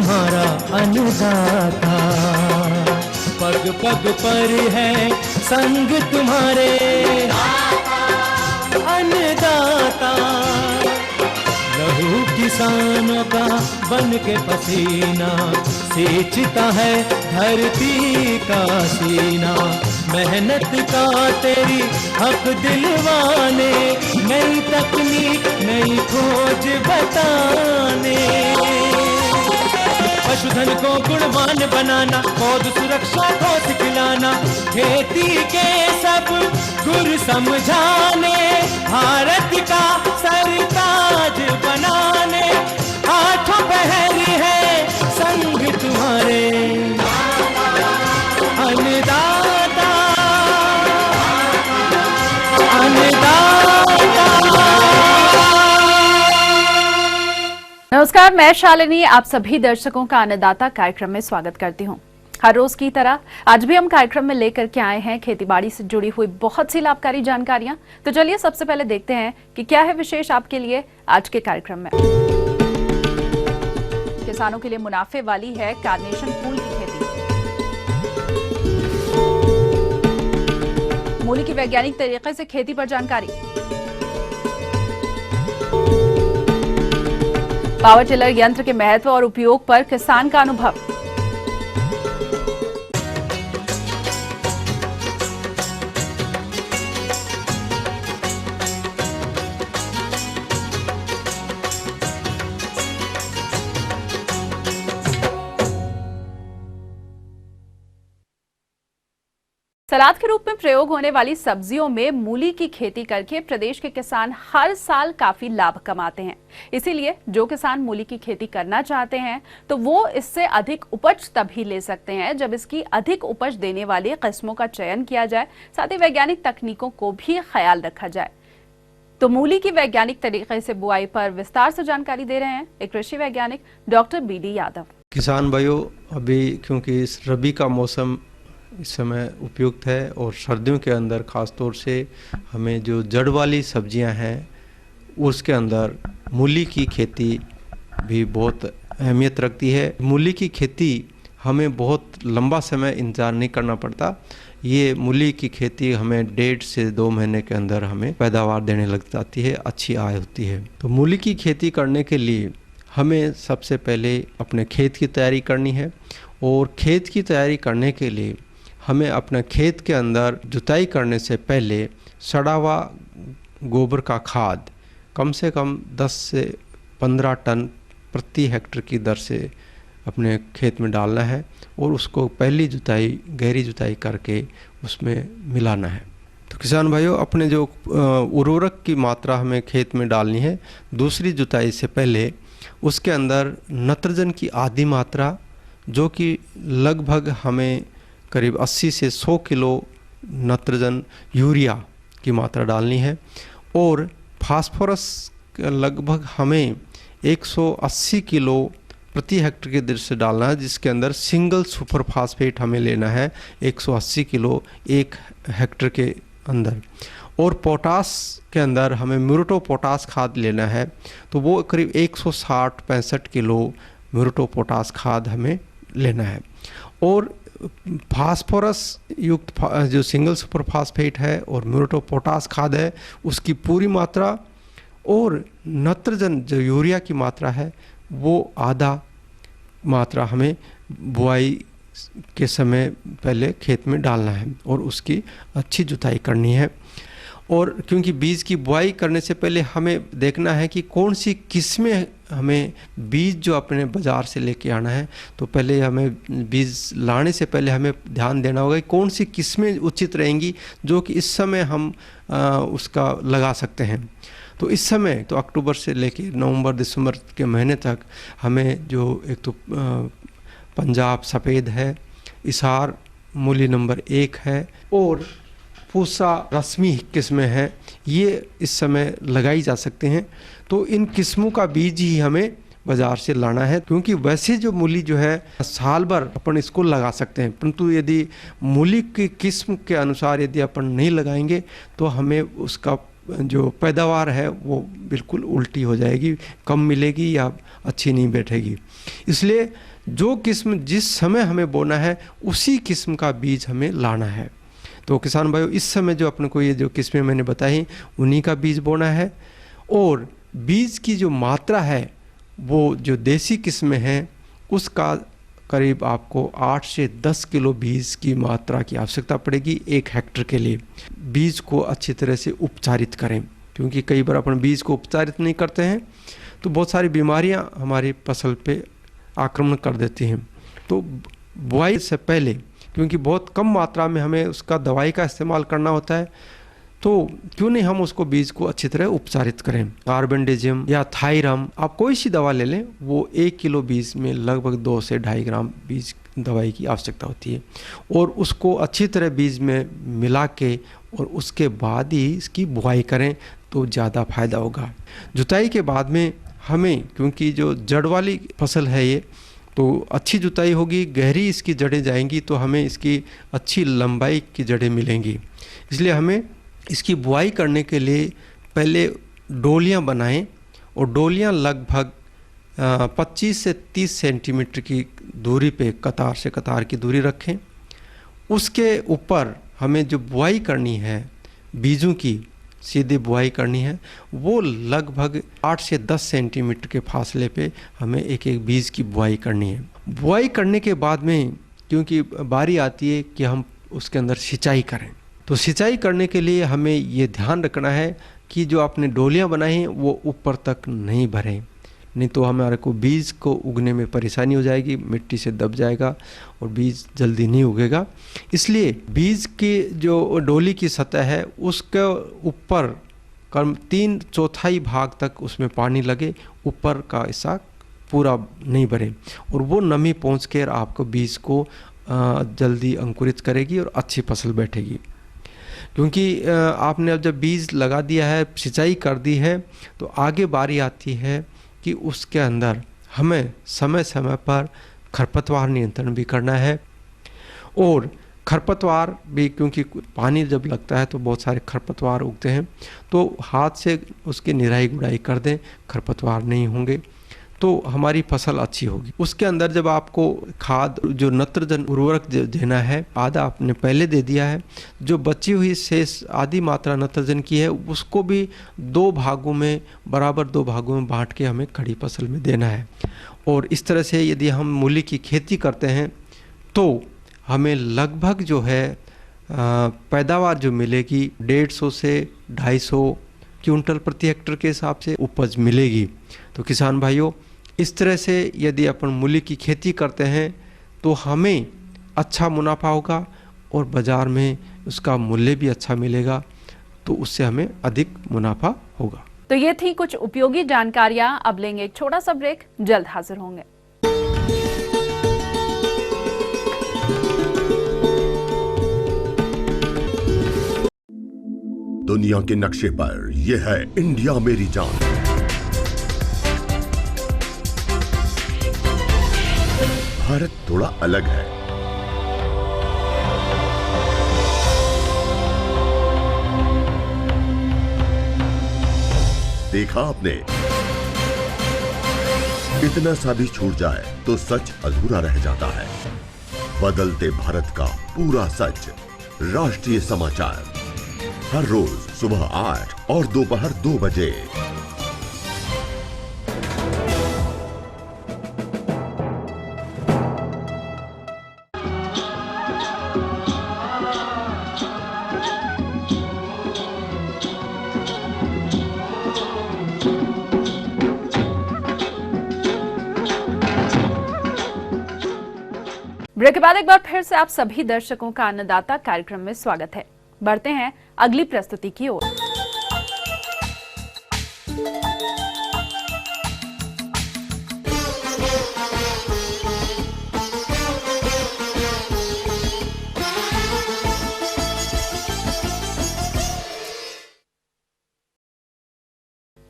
तुम्हारा अन्नदाता, पग पग पर है संग तुम्हारे अन्नदाता। लहू किसानों का बन के पसीना सींचता है धरती का सीना। मेहनत का तेरी हक दिलवाने, नई तकनीक नई खोज बताने। पशुधन को गुणवान बनाना, पौध सुरक्षा को सिखलाना, खेती के सब गुर समझाने, भारत का सरताज बनाने। आठों पहर है संग तुम्हारे अन्नदाता, अन्नदाता। नमस्कार, मैं शालिनी आप सभी दर्शकों का अन्नदाता कार्यक्रम में स्वागत करती हूं। हर रोज की तरह आज भी हम कार्यक्रम में लेकर के आए हैं खेतीबाड़ी से जुड़ी हुई बहुत सी लाभकारी जानकारियां। तो चलिए सबसे पहले देखते हैं कि क्या है विशेष आपके लिए आज के कार्यक्रम में। किसानों के लिए मुनाफे वाली है कार्नेशन फूल की खेती। मूली की वैज्ञानिक तरीके से खेती पर जानकारी। पावर टिलर यंत्र के महत्व और उपयोग पर किसान का अनुभव। सलाद के रूप में प्रयोग होने वाली सब्जियों में मूली की खेती करके प्रदेश के किसान हर साल काफी लाभ कमाते हैं। इसीलिए जो किसान मूली की खेती करना चाहते हैं तो वो इससे अधिक उपज तभी ले सकते हैं जब इसकी अधिक उपज देने वाली किस्मों का चयन किया जाए, साथ ही वैज्ञानिक तकनीकों को भी ख्याल रखा जाए। तो मूली की वैज्ञानिक तरीके से बुआई पर विस्तार से जानकारी दे रहे हैं एक कृषि वैज्ञानिक डॉक्टर BD यादव। किसान भाइयों, अभी क्योंकि इस रबी का मौसम इस समय उपयुक्त है और सर्दियों के अंदर ख़ास तौर से हमें जो जड़ वाली सब्जियां हैं उसके अंदर मूली की खेती भी बहुत अहमियत रखती है। मूली की खेती हमें बहुत लंबा समय इंतज़ार नहीं करना पड़ता। ये मूली की खेती हमें 1.5 से 2 महीने के अंदर हमें पैदावार देने लग जाती है, अच्छी आय होती है। तो मूली की खेती करने के लिए हमें सबसे पहले अपने खेत की तैयारी करनी है और खेत की तैयारी करने के लिए हमें अपने खेत के अंदर जुताई करने से पहले सड़ा हुआ गोबर का खाद कम से कम 10 से 15 टन प्रति हेक्टेयर की दर से अपने खेत में डालना है और उसको पहली जुताई गहरी जुताई करके उसमें मिलाना है। तो किसान भाइयों, अपने जो उर्वरक की मात्रा हमें खेत में डालनी है, दूसरी जुताई से पहले उसके अंदर नत्रजन की आधी मात्रा जो कि लगभग हमें करीब 80 से 100 किलो नत्रजन यूरिया की मात्रा डालनी है और फास्फोरस लगभग हमें 180 किलो प्रति हेक्टेयर की दर से डालना है, जिसके अंदर सिंगल सुपर फास्फेट हमें लेना है 180 किलो एक हेक्टेयर के अंदर। और पोटास के अंदर हमें म्यूरेटो पोटास खाद लेना है, तो वो करीब 160-65 किलो म्यूरेटो पोटास खाद हमें लेना है। और फास्फोरस युक्त जो सिंगल सुपर फास्फेट है और म्यूरेटो पोटास खाद है उसकी पूरी मात्रा और नत्रजन जो यूरिया की मात्रा है वो आधा मात्रा हमें बुआई के समय पहले खेत में डालना है और उसकी अच्छी जुताई करनी है। और क्योंकि बीज की बुआई करने से पहले हमें देखना है कि कौन सी किस्में हमें बीज जो अपने बाज़ार से लेके आना है, तो पहले हमें बीज लाने से पहले हमें ध्यान देना होगा कि कौन सी किस्में उचित रहेंगी जो कि इस समय हम उसका लगा सकते हैं। तो इस समय तो अक्टूबर से लेके नवंबर-दिसंबर के महीने तक हमें जो एक तो पंजाब सफ़ेद है, इसार मूली नंबर 1 है और पूसा रस्मी किस्में हैं, ये इस समय लगाई जा सकते हैं। तो इन किस्मों का बीज ही हमें बाज़ार से लाना है, क्योंकि वैसे जो मूली जो है साल भर अपन इसको लगा सकते हैं, परंतु यदि मूली की किस्म के अनुसार यदि अपन नहीं लगाएंगे तो हमें उसका जो पैदावार है वो बिल्कुल उल्टी हो जाएगी, कम मिलेगी या अच्छी नहीं बैठेगी। इसलिए जो किस्म जिस समय हमें बोना है उसी किस्म का बीज हमें लाना है। तो किसान भाइयों, इस समय जो अपने को ये जो किस्में मैंने बताई उन्हीं का बीज बोना है। और बीज की जो मात्रा है वो जो देसी किस्में हैं उसका करीब आपको 8 से 10 किलो बीज की मात्रा की आवश्यकता पड़ेगी 1 हेक्टेयर के लिए। बीज को अच्छी तरह से उपचारित करें, क्योंकि कई बार अपन बीज को उपचारित नहीं करते हैं तो बहुत सारी बीमारियां हमारी फसल पे आक्रमण कर देती हैं। तो बुआई से पहले, क्योंकि बहुत कम मात्रा में हमें उसका दवाई का इस्तेमाल करना होता है, तो क्यों नहीं हम उसको बीज को अच्छी तरह उपचारित करें। कार्बेंडेजिम या थायरम, आप कोई सी दवा ले लें, वो 1 किलो बीज में लगभग 2 से 2.5 ग्राम बीज दवाई की आवश्यकता होती है। और उसको अच्छी तरह बीज में मिला के और उसके बाद ही इसकी बुआई करें तो ज़्यादा फायदा होगा। जुताई के बाद में हमें, क्योंकि जो जड़ वाली फसल है ये, तो अच्छी जुताई होगी, गहरी इसकी जड़ें जाएंगी तो हमें इसकी अच्छी लंबाई की जड़ें मिलेंगी। इसलिए हमें इसकी बुआई करने के लिए पहले डोलियां बनाएं और डोलियां लगभग 25 से 30 सेंटीमीटर की दूरी पे कतार से कतार की दूरी रखें। उसके ऊपर हमें जो बुआई करनी है बीजों की, सीधी बुआई करनी है, वो लगभग 8 से 10 सेंटीमीटर के फासले पे हमें एक एक बीज की बुआई करनी है। बुआई करने के बाद में क्योंकि बारी आती है कि हम उसके अंदर सिंचाई करें, तो सिंचाई करने के लिए हमें ये ध्यान रखना है कि जो आपने डोलियां बनाई हैं वो ऊपर तक नहीं भरें, नहीं तो हमारे को बीज को उगने में परेशानी हो जाएगी, मिट्टी से दब जाएगा और बीज जल्दी नहीं उगेगा। इसलिए बीज की जो डोली की सतह है उसके ऊपर कम 3/4 भाग तक उसमें पानी लगे, ऊपर का हिस्सा पूरा नहीं भरे, और वो नमी पहुँच कर आपको बीज को जल्दी अंकुरित करेगी और अच्छी फसल बैठेगी। क्योंकि आपने अब जब बीज लगा दिया है, सिंचाई कर दी है, तो आगे बारी आती है कि उसके अंदर हमें समय समय पर खरपतवार नियंत्रण भी करना है। और खरपतवार भी, क्योंकि पानी जब लगता है तो बहुत सारे खरपतवार उगते हैं, तो हाथ से उसकी निराई गुड़ाई कर दें, खरपतवार नहीं होंगे तो हमारी फसल अच्छी होगी। उसके अंदर जब आपको खाद, जो नत्रजन उर्वरक देना है, आधा आपने पहले दे दिया है, जो बची हुई शेष आधी मात्रा नत्रजन की है उसको भी 2 भागों में, बराबर 2 भागों में बांट के हमें खड़ी फसल में देना है। और इस तरह से यदि हम मूली की खेती करते हैं तो हमें लगभग जो है पैदावार जो मिलेगी 150 से 250 क्विंटल प्रति हेक्टेयर के हिसाब से उपज मिलेगी। तो किसान भाइयों, इस तरह से यदि अपन मूली की खेती करते हैं तो हमें अच्छा मुनाफा होगा और बाज़ार में उसका मूल्य भी अच्छा मिलेगा, तो उससे हमें अधिक मुनाफा होगा। तो ये थी कुछ उपयोगी जानकारियां। अब लेंगे एक छोटा सा ब्रेक, जल्द हाजिर होंगे। दुनिया के नक्शे पर यह है इंडिया मेरी जान। भारत थोड़ा अलग है। देखा आपने, इतना सा भी छूट जाए तो सच अधूरा रह जाता है। बदलते भारत का पूरा सच। राष्ट्रीय समाचार हर रोज सुबह 8 और दोपहर 2 बजे। ब्रेक के बाद एक बार फिर से आप सभी दर्शकों का अन्नदाता कार्यक्रम में स्वागत है। बढ़ते हैं अगली प्रस्तुति की ओर।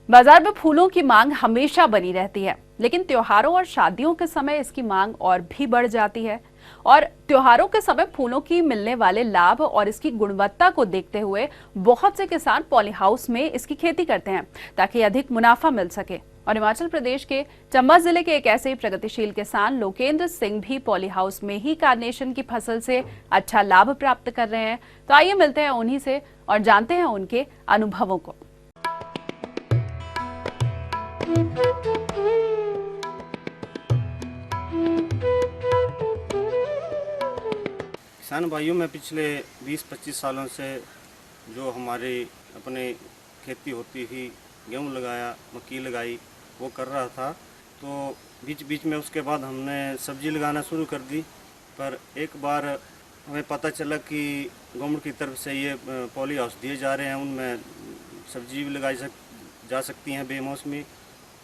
बाजार में फूलों की मांग हमेशा बनी रहती है, लेकिन त्योहारों और शादियों के समय इसकी मांग और भी बढ़ जाती है। और त्योहारों के समय फूलों की मिलने वाले लाभ और इसकी गुणवत्ता को देखते हुए बहुत से किसान पॉली हाउस में इसकी खेती करते हैं ताकि अधिक मुनाफा मिल सके। और हिमाचल प्रदेश के चंबा जिले के एक ऐसे ही प्रगतिशील किसान लोकेंद्र सिंह भी पॉली हाउस में ही कार्नेशन की फसल से अच्छा लाभ प्राप्त कर रहे हैं। तो आइए मिलते हैं उन्हीं से और जानते हैं उनके अनुभवों को। किसान भाइयों में पिछले 20-25 सालों से जो हमारी अपनी खेती होती थी, गेहूँ लगाया, मक्की लगाई, वो कर रहा था। तो बीच बीच में उसके बाद हमने सब्जी लगाना शुरू कर दी। पर एक बार हमें पता चला कि गवर्नमेंट की तरफ से ये पॉली हाउस दिए जा रहे हैं, उनमें सब्जी भी लगाई जा सकती हैं बेमौसमी,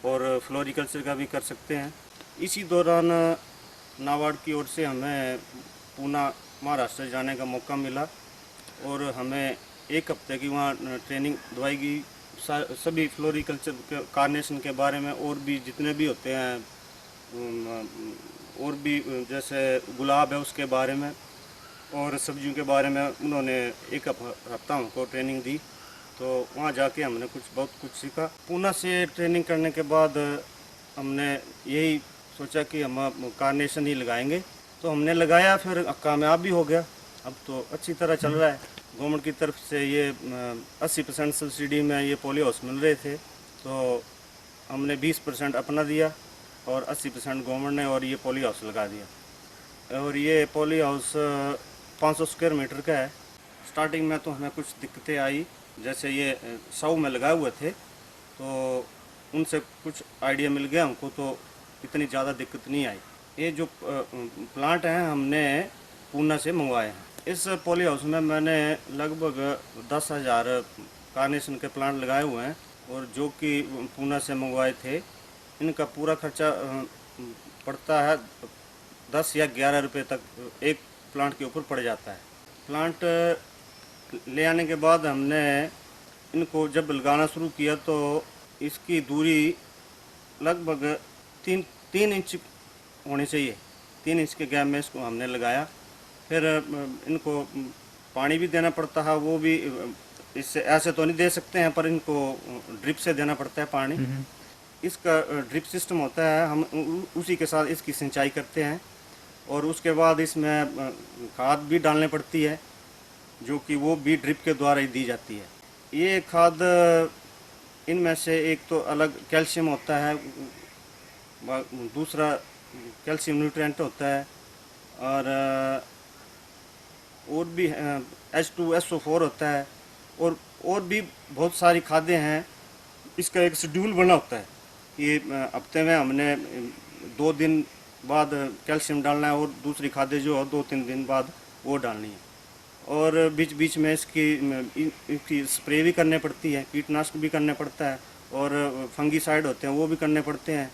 और फ्लोरिकल्चर का भी कर सकते हैं। इसी दौरान नाबार्ड की ओर से हमें पूना महाराष्ट्र जाने का मौका मिला और हमें एक हफ्ते की वहाँ ट्रेनिंग दवाई गई सभी फ्लोरिकल्चर कार्नेशन के बारे में, और भी जितने भी होते हैं, और भी जैसे गुलाब है उसके बारे में और सब्जियों के बारे में उन्होंने एक हफ्ता हमको ट्रेनिंग दी। तो वहाँ जाके हमने बहुत कुछ सीखा। पूना से ट्रेनिंग करने के बाद हमने यही सोचा कि हम कार्नेशन ही लगाएंगे। तो हमने लगाया, फिर कामयाब भी हो गया। अब तो अच्छी तरह चल रहा है। गवर्नमेंट की तरफ से ये 80% सब्सिडी में ये पॉली हाउस मिल रहे थे, तो हमने 20% अपना दिया और 80% गवर्नमेंट ने, और ये पॉली हाउस लगा दिया। और ये पॉली हाउस 500 स्क्वायर मीटर का है। स्टार्टिंग में तो हमें कुछ दिक्कतें आई, जैसे ये 100 में लगाए हुए थे, तो उनसे कुछ आइडिया मिल गया हमको, तो इतनी ज़्यादा दिक्कत नहीं आई। ये जो प्लांट हैं हमने पूना से मंगवाए हैं। इस पॉली हाउस में मैंने लगभग 10,000 कार्नेशन के प्लांट लगाए हुए हैं, और जो कि पूना से मंगवाए थे, इनका पूरा खर्चा पड़ता है 10 या 11 रुपये तक एक प्लांट के ऊपर पड़ जाता है। प्लांट ले आने के बाद हमने इनको जब लगाना शुरू किया तो इसकी दूरी लगभग 3 इंच होनी चाहिए। 3 इंच के गैप में इसको हमने लगाया। फिर इनको पानी भी देना पड़ता है, वो भी इससे ऐसे तो नहीं दे सकते हैं, पर इनको ड्रिप से देना पड़ता है पानी। इसका ड्रिप सिस्टम होता है, हम उसी के साथ इसकी सिंचाई करते हैं। और उसके बाद इसमें खाद भी डालनी पड़ती है, जो कि वो भी ड्रिप के द्वारा ही दी जाती है। ये खाद इनमें से एक तो अलग कैल्शियम होता है, दूसरा कैल्शियम न्यूट्रिएंट होता है, और भी H2SO4 होता है, और भी बहुत सारी खादें हैं। इसका एक शेड्यूल बना होता है कि हफ्ते में हमने 2 दिन बाद कैल्शियम डालना है, और दूसरी खादें जो है 2-3 दिन बाद वो डालनी है। और बीच बीच में इसकी स्प्रे भी करने पड़ती है, कीटनाशक भी करने पड़ता है, और फंगीसाइड होते हैं वो भी करने पड़ते हैं।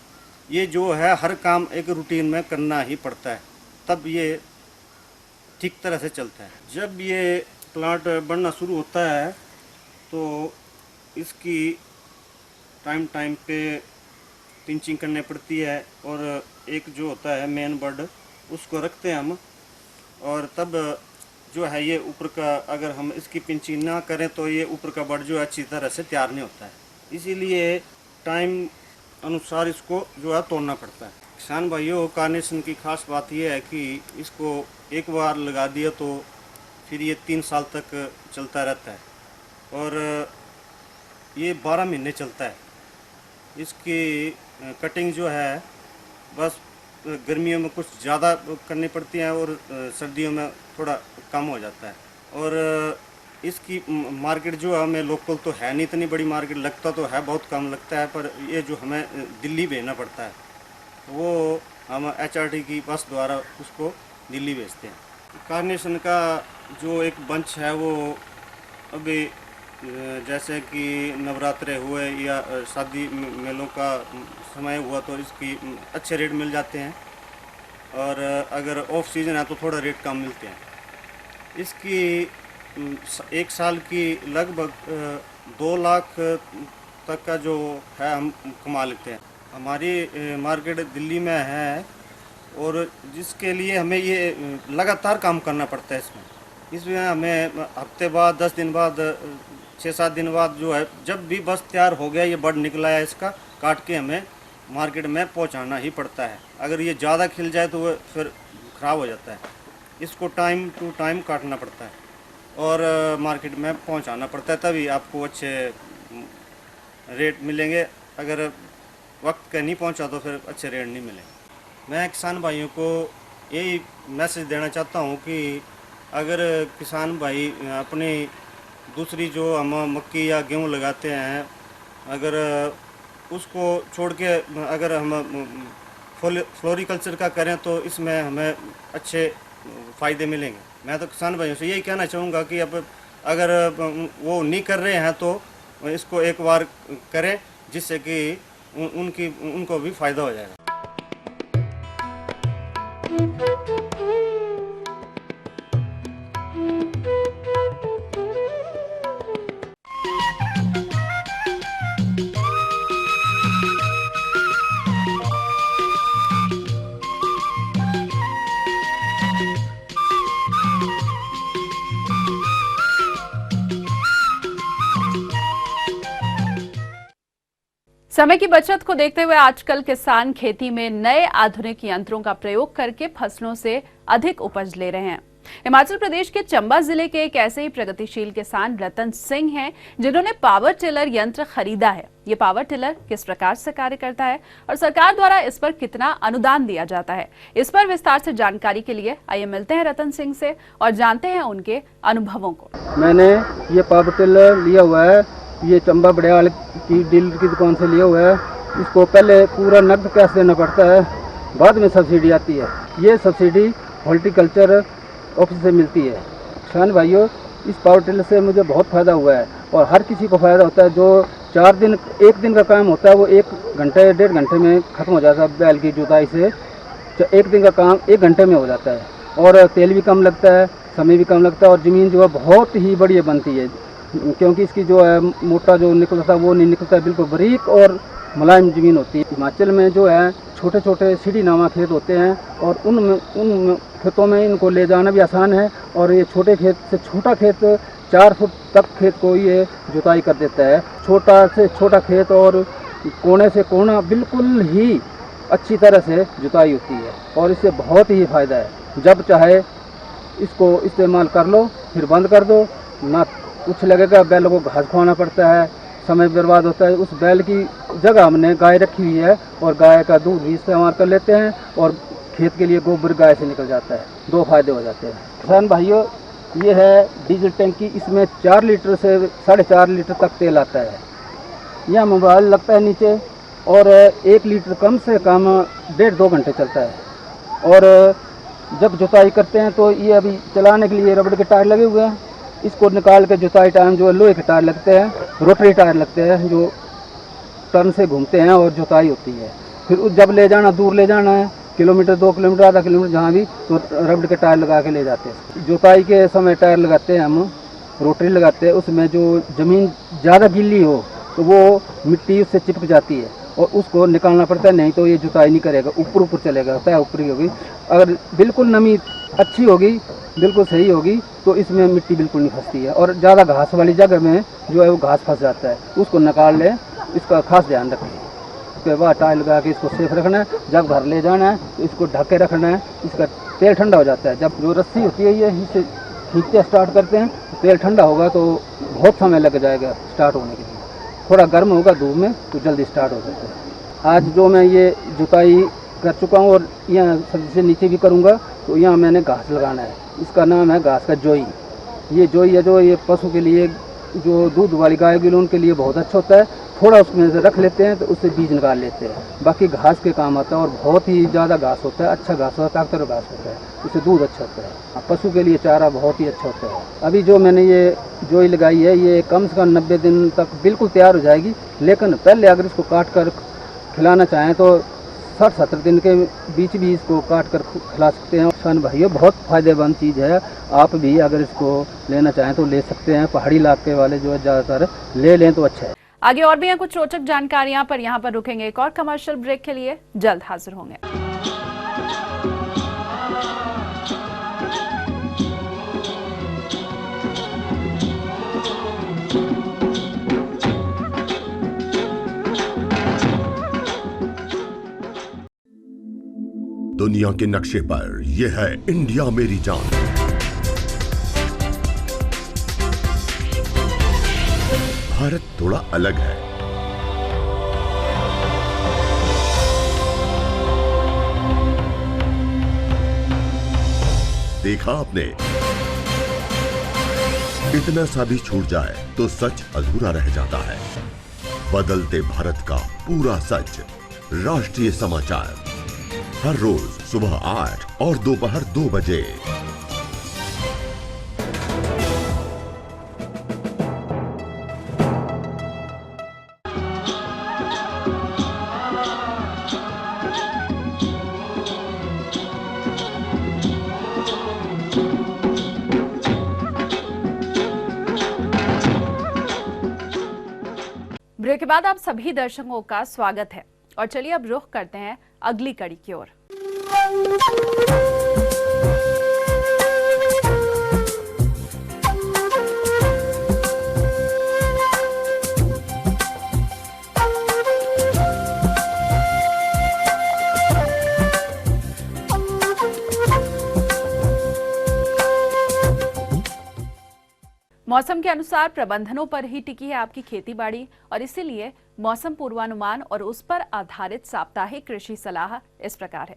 ये जो है हर काम एक रूटीन में करना ही पड़ता है, तब ये ठीक तरह से चलता है। जब ये प्लांट बढ़ना शुरू होता है तो इसकी टाइम पे पिंचिंग करनी पड़ती है, और एक जो होता है मेन बर्ड उसको रखते हैं हम। और तब जो है ये ऊपर का, अगर हम इसकी पिंचिंग ना करें तो ये ऊपर का बर्ड जो है अच्छी तरह से तैयार नहीं होता है। इसीलिए टाइम अनुसार इसको जो है तोड़ना पड़ता है। किसान भाइयों, कार्नेशन की खास बात यह है कि इसको एक बार लगा दिया तो फिर ये 3 साल तक चलता रहता है, और ये 12 महीने चलता है। इसकी कटिंग जो है बस गर्मियों में कुछ ज़्यादा करनी पड़ती है, और सर्दियों में थोड़ा कम हो जाता है। और इसकी मार्केट जो है हमें लोकल तो है नहीं, इतनी बड़ी मार्केट लगता तो है, बहुत कम लगता है, पर ये जो हमें दिल्ली भेजना पड़ता है, वो हम HRT की बस द्वारा उसको दिल्ली भेजते हैं। कार्नेशन का जो एक बंच है वो अभी जैसे कि नवरात्रे हुए या शादी मेलों का समय हुआ तो इसकी अच्छे रेट मिल जाते हैं, और अगर ऑफ सीज़न है तो थोड़ा रेट कम मिलते हैं। इसकी 1 साल की लगभग 2 लाख तक का जो है हम कमा लेते हैं। हमारी मार्केट दिल्ली में है, और जिसके लिए हमें ये लगातार काम करना पड़ता है। इसमें हमें हफ्ते बाद, 10 दिन बाद, 6-7 दिन बाद जो है, जब भी बस तैयार हो गया, ये बर्ड निकला है इसका, काट के हमें मार्केट में पहुंचाना ही पड़ता है। अगर ये ज़्यादा खिल जाए तो वो फिर ख़राब हो जाता है। इसको टाइम टू टाइम काटना पड़ता है और मार्केट में पहुंचाना पड़ता है, तभी आपको अच्छे रेट मिलेंगे। अगर वक्त का नहीं पहुंचा तो फिर अच्छे रेट नहीं मिलेंगे। मैं किसान भाइयों को यही मैसेज देना चाहता हूं कि अगर किसान भाई अपनी दूसरी जो हम मक्की या गेहूं लगाते हैं, अगर उसको छोड़ के अगर हम फ्लोरिकल्चर का करें तो इसमें हमें अच्छे फ़ायदे मिलेंगे। मैं तो किसान भाइयों से यही कहना चाहूँगा कि अब अगर वो नहीं कर रहे हैं तो इसको एक बार करें, जिससे कि उनको भी फ़ायदा हो जाएगा। समय की बचत को देखते हुए आजकल किसान खेती में नए आधुनिक यंत्रों का प्रयोग करके फसलों से अधिक उपज ले रहे हैं। हिमाचल प्रदेश के चंबा जिले के एक ऐसे ही प्रगतिशील किसान रतन सिंह हैं, जिन्होंने पावर टिलर यंत्र खरीदा है। ये पावर टिलर किस प्रकार से कार्य करता है और सरकार द्वारा इस पर कितना अनुदान दिया जाता है, इस पर विस्तार से जानकारी के लिए आइए मिलते हैं रतन सिंह से और जानते हैं उनके अनुभवों को। मैंने ये पावर टिलर लिया हुआ है, ये चंबा बड़ियाल की डीलर की दुकान से लिया हुआ है। इसको पहले पूरा नकद कैश देना पड़ता है, बाद में सब्सिडी आती है। ये सब्सिडी हॉर्टिकल्चर ऑफिस से मिलती है। किसान भाइयों, इस पावर टिलर से मुझे बहुत फ़ायदा हुआ है और हर किसी को फ़ायदा होता है। जो 4 दिन 1 दिन का काम होता है वो 1 घंटे 1.5 घंटे में ख़त्म हो जाता है। बैल की जुताई से 1 दिन का काम 1 घंटे में हो जाता है और तेल भी कम लगता है, समय भी कम लगता है और ज़मीन जो है बहुत ही बढ़िया बनती है, क्योंकि इसकी जो है मोटा जो निकलता है वो नहीं निकलता, बिल्कुल बारीक और मुलायम ज़मीन होती है। हिमाचल में जो है छोटे छोटे सीढ़ी नामा खेत होते हैं और उन खेतों में इनको ले जाना भी आसान है और ये छोटे खेत से छोटा खेत 4 फुट तक खेत को ये जुताई कर देता है। छोटा से छोटा खेत और कोने से कोना बिल्कुल ही अच्छी तरह से जुताई होती है और इससे बहुत ही फ़ायदा है। जब चाहे इसको इस्तेमाल कर लो, फिर बंद कर दो, ना कुछ लगेगा। बैल को घास खवाना पड़ता है, समय बर्बाद होता है। उस बैल की जगह हमने गाय रखी हुई है और गाय का दूध भी इस्तेमाल कर लेते हैं और खेत के लिए गोबर गाय से निकल जाता है। 2 फायदे हो जाते हैं। किसान भाइयों, ये है डीजल टंकी, इसमें 4 लीटर से 4.5 लीटर तक तेल आता है। यह मोबाइल लगता है नीचे और 1 लीटर कम से कम 1.5-2 घंटे चलता है। और जब जुताई करते हैं तो ये अभी चलाने के लिए रबड़ के टायर लगे हुए हैं। इसको निकाल के जुताई टाइम जो लोहे के टायर लगते हैं, रोटरी टायर लगते हैं जो टर्न से घूमते हैं और जुताई होती है। फिर जब ले जाना, दूर ले जाना है, किलोमीटर 2 किलोमीटर आधा किलोमीटर जहाँ भी, तो रबड़ के टायर लगा के ले जाते हैं। जुताई के समय टायर लगाते हैं हम, रोटरी लगाते हैं। उसमें जो ज़मीन ज़्यादा गीली हो तो वो मिट्टी उससे चिपक जाती है और उसको निकालना पड़ता है, नहीं तो ये जुताई नहीं करेगा, ऊपर चलेगा, तय ऊपर ही होगी। अगर बिल्कुल नमी अच्छी होगी, बिल्कुल सही होगी, तो इसमें मिट्टी बिल्कुल नहीं फंसती है। और ज़्यादा घास वाली जगह में जो है वो घास फंस जाता है, उसको निकाल लें, इसका खास ध्यान रखें। उसके बाद टाइल लगा के इसको सेफ रखना है। जब घर ले जाना है तो इसको ढक के रखना है। इसका तेल ठंडा हो जाता है। जब जो रस्सी होती है ये इसे खींचते स्टार्ट करते हैं, तो तेल ठंडा होगा तो बहुत समय लग जाएगा स्टार्ट होने के लिए। थोड़ा गर्म होगा धूप में तो जल्दी स्टार्ट हो जाता है। आज जो मैं ये जुताई कर चुका हूँ और यहाँ सबसे नीचे भी करूँगा, तो यहाँ मैंने घास लगाना है। इसका नाम है घास का जोई। ये जोई है जो ये पशु के लिए, जो दूध वाली गाय के लिए, उनके लिए बहुत अच्छा होता है। थोड़ा उसमें से रख लेते हैं तो उससे बीज निकाल लेते हैं, बाकी घास के काम आता है और बहुत ही ज़्यादा घास होता है, अच्छा घास होता है, ताकतवर घास होता है, उससे दूध अच्छा होता है। पशु के लिए चारा बहुत ही अच्छा होता है। अभी जो मैंने ये जोई लगाई है ये कम से कम 90 दिन तक बिल्कुल तैयार हो जाएगी, लेकिन पहले अगर इसको काट कर खिलाना चाहें तो 60-70 दिन के बीच भी इसको काट कर खिला सकते हैं। किसान भाइयों, बहुत फ़ायदेमंद चीज़ है। आप भी अगर इसको लेना चाहें तो ले सकते हैं। पहाड़ी इलाके वाले जो है ज़्यादातर ले लें तो अच्छा है। आगे और भी हैं कुछ रोचक जानकारियां, पर यहाँ पर रुकेंगे एक और कमर्शियल ब्रेक के लिए। जल्द हाजिर होंगे। दुनिया के नक्शे पर यह है इंडिया मेरी जान। भारत थोड़ा अलग है। देखा आपने, इतना सा भी छूट जाए तो सच अधूरा रह जाता है। बदलते भारत का पूरा सच, राष्ट्रीय समाचार, हर रोज सुबह 8 और दोपहर 2 बजे। ब्रेक के बाद आप सभी दर्शकों का स्वागत है और चलिए अब रुख करते हैं अगली कड़ी की ओर। मौसम के अनुसार प्रबंधनों पर ही टिकी है आपकी खेतीबाड़ी और इसीलिए मौसम पूर्वानुमान और उस पर आधारित साप्ताहिक कृषि सलाह इस प्रकार है।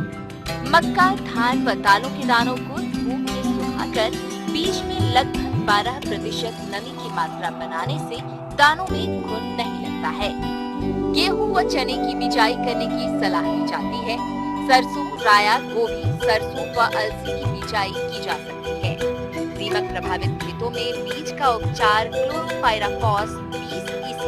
मक्का, धान व दालों के दानों को धूप में सुखाकर बीज में लगभग 12% नमी की मात्रा बनाने से दानों में घुन नहीं लगता है। गेहूं व चने की बिजाई करने की सलाह दी जाती है। सरसों, राया, गोभी, सरसों व अलसी की बिजाई की जा सकती है। दीमक प्रभावित खेतों में बीज का उपचार क्लोरोपाइराफॉस 20 EC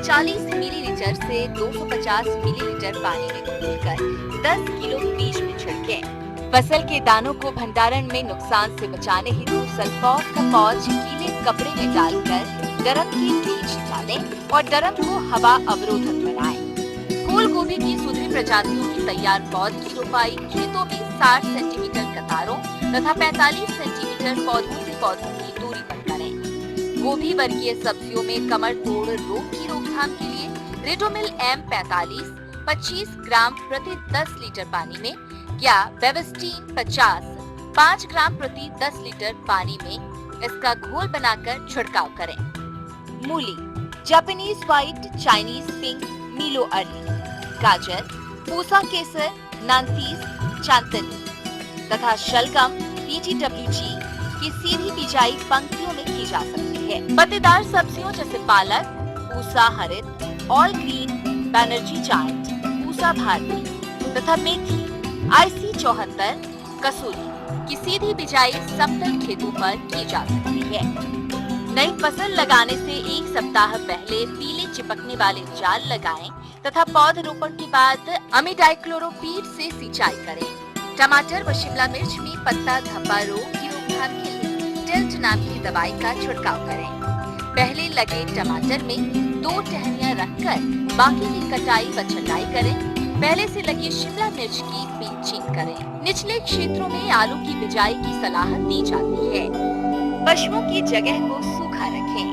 40 मिलीलीटर से 250 मिलीलीटर पानी में घोलकर 10 किलो बीज में छिड़कें। फसल के दानों को भंडारण में नुकसान से बचाने हेतु सल्फर का पाउच गीले कपड़े में डालकर ड्रम के बीच डालें और ड्रम को हवा अवरोधक बनाएं। फूल गोभी की सुधरी प्रजातियों की तैयार पौध की रोपाई खेतों में 60 सेंटीमीटर कतारों तथा 45 सेंटीमीटर पौधों से पौधों की दूरी पर करें। गोभी वर्गीय सब्जियों में कमर तोड़ रोग की रोकथाम के लिए रेडोमिल M45 25 ग्राम प्रति 10 लीटर पानी में या बेविस्टीन 50 5 ग्राम प्रति 10 लीटर पानी में इसका घोल बनाकर छिड़काव करें। मूली, जापानीज व्हाइट, चाइनीज पिंक, मीलो अर्ली, गाजर, पूसा केसर, नांतीस, चांदनी तथा शलगम PTWG की सीधी बिजाई पंक्तियों में की जा सकती है। पत्तेदार सब्जियों जैसे पालक, पूसा हरित, ऑल ग्रीन, बैनर्जी चाट, पूसा भारती तथा मेथी IC 74, कसूरी की सीधी बिजाई समतल खेतों पर की जा सकती है। नई फसल लगाने से 1 सप्ताह पहले पीले चिपकने वाले जाल लगाएं तथा पौधरोपण के बाद अमीडाइक्लोरोपीड से सिंचाई करें। टमाटर व शिमला मिर्च में पत्ता धब्बा रोग की रोकथाम के लिए टिल्ट नाम की दवाई का छिड़काव करें। पहले लगे टमाटर में 2 टहनियां रखकर बाकी की कटाई व छंटाई करें। पहले से लगी शिमला मिर्च की पिंचिंग करें। निचले क्षेत्रों में आलू की बिजाई की सलाह दी जाती है। पशुओं की जगह को सूखा रखें।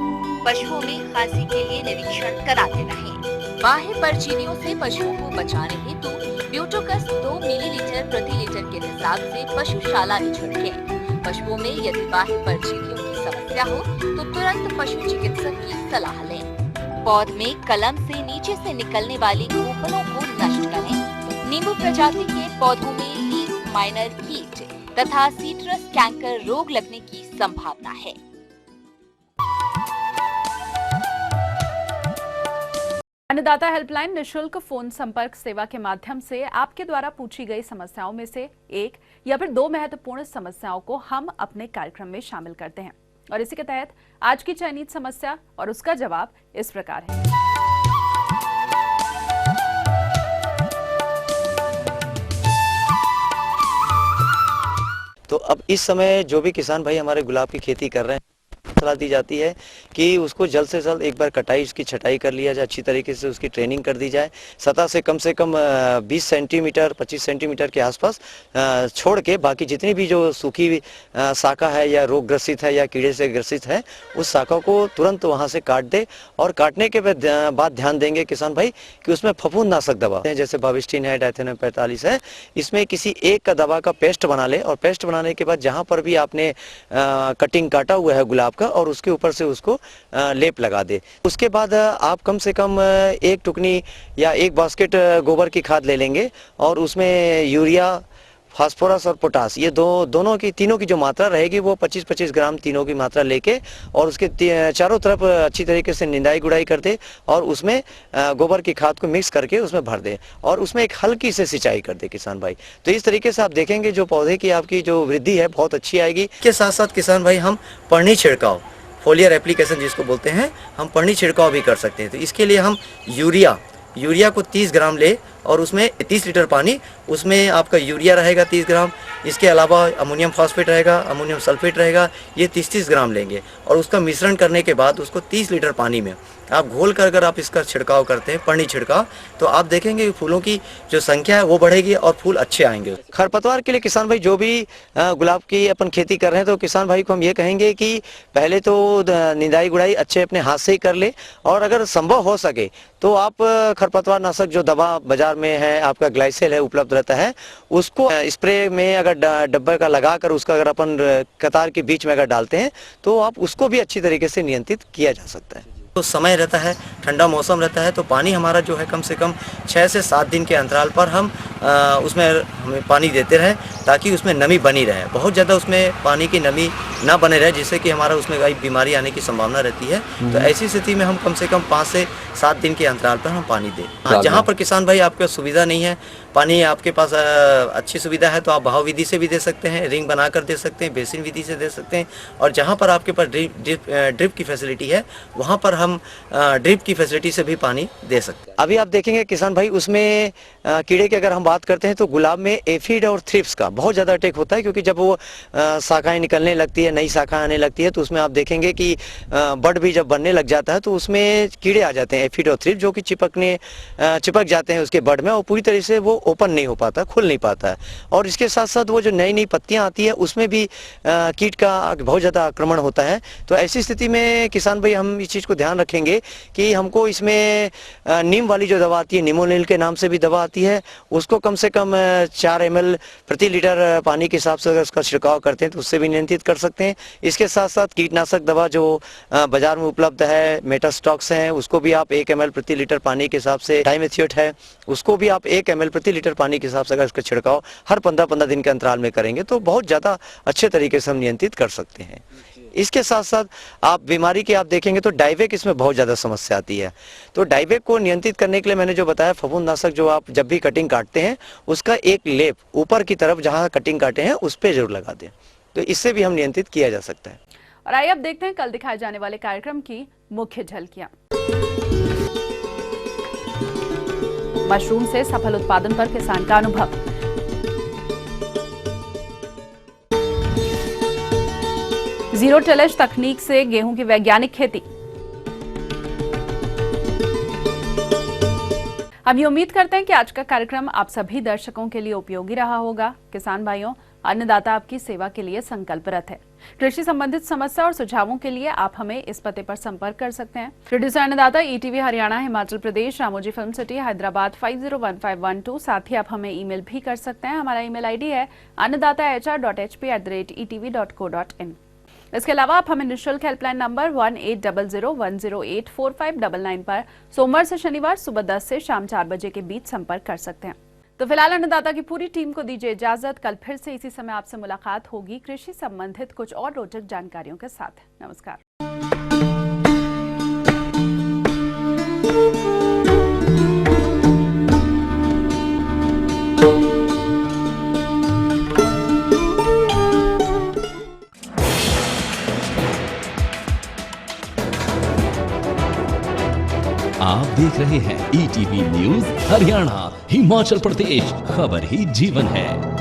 पशुओं में खांसी के लिए निरीक्षण कराते रहें। बाह्य परजीवियों से पशुओं को बचाने हेतु ब्यूटोकस 2 मिलीलीटर प्रति लीटर के हिसाब से पशुशाला में छिड़कें। पशुओं में यदि बाह्य परजीवियों की समस्या हो तो तुरंत पशु चिकित्सक की सलाह लें। पौध में कलम से नीचे से निकलने वाली खोपलों को नष्ट करें। नींबू प्रजाति के पौधों में लीफ माइनर कीट तथा सीट्रस कैंकर रोग लगने की संभावना है। अन्नदाता हेल्पलाइन निशुल्क फोन संपर्क सेवा के माध्यम से आपके द्वारा पूछी गई समस्याओं में से एक या फिर 2 महत्वपूर्ण समस्याओं को हम अपने कार्यक्रम में शामिल करते हैं और इसी के तहत आज की चयनित समस्या और उसका जवाब इस प्रकार है। तो अब इस समय जो भी किसान भाई हमारे गुलाब की खेती कर रहे हैं, सलाह दी जाती है कि उसको जल्द से जल्द एक बार कटाई, उसकी छटाई कर लिया जाए, अच्छी तरीके से उसकी ट्रेनिंग कर दी जाए। सतह से कम 20 सेंटीमीटर 25 सेंटीमीटर के आसपास छोड़ के बाकी जितनी भी जो सूखी शाखा है या रोग ग्रसित है या कीड़े से ग्रसित है, उस शाखा को तुरंत वहाँ से काट दे। और काटने के बाद ध्यान देंगे किसान भाई कि उसमें फफूंदनाशक दवा जैसे बाविस्टिन है, डायथेनम 45 है, इसमें किसी एक का दवा का पेस्ट बना ले और पेस्ट बनाने के बाद जहाँ पर भी आपने कटिंग काटा हुआ है गुलाब का, और उसके ऊपर से उसको लेप लगा दे। उसके बाद आप कम से कम एक टुकनी या एक बास्केट गोबर की खाद ले लेंगे और उसमें यूरिया, फास्फोरस और पोटास, ये तीनों की जो मात्रा रहेगी वो 25-25 ग्राम तीनों की मात्रा लेके और उसके चारों तरफ अच्छी तरीके से निंदाई गुड़ाई कर दे और उसमें गोबर की खाद को मिक्स करके उसमें भर दे और उसमें एक हल्की से सिंचाई कर दे किसान भाई। तो इस तरीके से आप देखेंगे जो पौधे की आपकी जो वृद्धि है बहुत अच्छी आएगी। इसके साथ साथ किसान भाई हम पर्णी छिड़काव, फोलियर एप्लीकेशन जिसको बोलते हैं, हम पर्णी छिड़काव भी कर सकते हैं। तो इसके लिए हम यूरिया को 30 ग्राम ले और उसमें 30 लीटर पानी, उसमें आपका यूरिया रहेगा 30 ग्राम, इसके अलावा अमोनियम फॉस्फेट रहेगा, अमोनियम सल्फेट रहेगा, ये 30-30 ग्राम लेंगे और उसका मिश्रण करने के बाद उसको 30 लीटर पानी में आप घोल कर अगर आप इसका छिड़काव करते हैं, पर्णी छिड़काव, तो आप देखेंगे फूलों की जो संख्या है वो बढ़ेगी और फूल अच्छे आएंगे। खरपतवार के लिए किसान भाई जो भी गुलाब की अपन खेती कर रहे हैं, तो किसान भाई को हम ये कहेंगे कि पहले तो निंदाई गुड़ाई अच्छे अपने हाथ से ही कर ले और अगर संभव हो सके तो आप खरपतवार नाशक जो दवा बाजार में है, आपका ग्लाइसेल है, उपलब्ध रहता है, उसको स्प्रे में अगर डब्बे का लगा कर उसका अगर अपन कतार के बीच में अगर डालते हैं तो आप उसको भी अच्छी तरीके से नियंत्रित किया जा सकता है। तो समय रहता है, ठंडा मौसम रहता है, तो पानी हमारा जो है कम से कम 6 से 7 दिन के अंतराल पर हम उसमें हमें पानी देते रहें ताकि उसमें नमी बनी रहे। बहुत ज़्यादा उसमें पानी की नमी ना बने रहे जिससे कि हमारा उसमें कई बीमारी आने की संभावना रहती है। तो ऐसी स्थिति में हम कम से कम 5 से 7 दिन के अंतराल पर हम पानी दें। जहाँ पर किसान भाई आपके सुविधा नहीं है, पानी आपके पास अच्छी सुविधा है, तो आप बहाव विधि से भी दे सकते हैं, रिंग बनाकर दे सकते हैं, बेसिन विधि से दे सकते हैं, और जहाँ पर आपके पास ड्रिप की फैसिलिटी है वहाँ पर हम ड्रिप की फैसिलिटी से भी पानी दे सकते हैं। अभी आप देखेंगे किसान भाई उसमें कीड़े की अगर हम बात करते हैं तो गुलाब में एफिड और थ्रिप्स का बहुत ज़्यादा अटैक होता है, क्योंकि जब वो शाखाएं निकलने लगती है, नई शाखाएं आने लगती है, तो उसमें आप देखेंगे कि बड भी जब बनने लग जाता है तो उसमें कीड़े आ जाते हैं, एफिड और थ्रिप्स, जो कि चिपक जाते हैं उसके बड में और पूरी तरह से वो ओपन नहीं हो पाता, खुल नहीं पाता है। और इसके साथ साथ वो जो नई नई पत्तियां आती है उसमें भी कीट का बहुत ज़्यादा आक्रमण होता है। तो ऐसी स्थिति में किसान भाई हम इस चीज़ को ध्यान रखेंगे कि हमको इसमें नीम वाली जो दवा आती है, निमोनिल के नाम से भी दवा आती है, उसको कम से कम 4 ml प्रति लीटर पानी के हिसाब से अगर उसका छिड़काव करते हैं तो उससे भी नियंत्रित कर सकते हैं। इसके साथ साथ कीटनाशक दवा जो बाजार में उपलब्ध है, मेटास्टॉक्स हैं, उसको भी आप 1 ml प्रति लीटर पानी के हिसाब से, डाइमेथियोट है, उसको भी आप 1 ml प्रति लीटर पानी के हिसाब से अगर इसका छिड़काव हर 15-15 दिन के अंतराल में करेंगे तो बहुत ज़्यादा अच्छे तरीके से हम नियंत्रित कर सकते हैं। इसके साथ साथ आप बीमारी के आप देखेंगे तो डाइवेक इसमें बहुत ज़्यादा समस्या आती है। तो डाइवेक को नियंत्रित करने के लिए मैंने जो बताया, फफूंदनाशक जो आप जब भी कटिंग काटते हैं उसका एक लेप ऊपर की तरफ जहाँ कटिंग काटे हैं उस पर जरूर लगा दें, तो इससे भी हम नियंत्रित किया जा सकता है। और आइए अब देखते हैं कल दिखाए जाने वाले कार्यक्रम की मुख्य झलकियां। मशरूम से सफल उत्पादन पर किसान का अनुभव। जीरो टिलेज तकनीक से गेहूं की वैज्ञानिक खेती। हम ये उम्मीद करते हैं कि आज का कार्यक्रम आप सभी दर्शकों के लिए उपयोगी रहा होगा। किसान भाइयों, अन्नदाता आपकी सेवा के लिए संकल्परत है। कृषि संबंधित समस्या और सुझावों के लिए आप हमें इस पते पर संपर्क कर सकते हैं। प्रोड्यूसर अन्नदाता, ETV Haryana, Himachal Pradesh, Ramoji film city, Hyderabad 501512। साथ ही आप हमें ईमेल भी कर सकते हैं। हमारा ईमेल ID है annadatar.hp@etv.co.in। इसके अलावा आप हमें निःशुल्क हेल्पलाइन नंबर 1800-108-4599 पर सोमवार से शनिवार सुबह 10 से शाम 4 बजे के बीच संपर्क कर सकते हैं। तो फिलहाल अन्नदाता की पूरी टीम को दीजिए इजाजत। कल फिर से इसी समय आपसे मुलाकात होगी कृषि संबंधित कुछ और रोचक जानकारियों के साथ। नमस्कार। आप देख रहे हैं ETV न्यूज हरियाणा, हिमाचल प्रदेश, खबर ही जीवन है।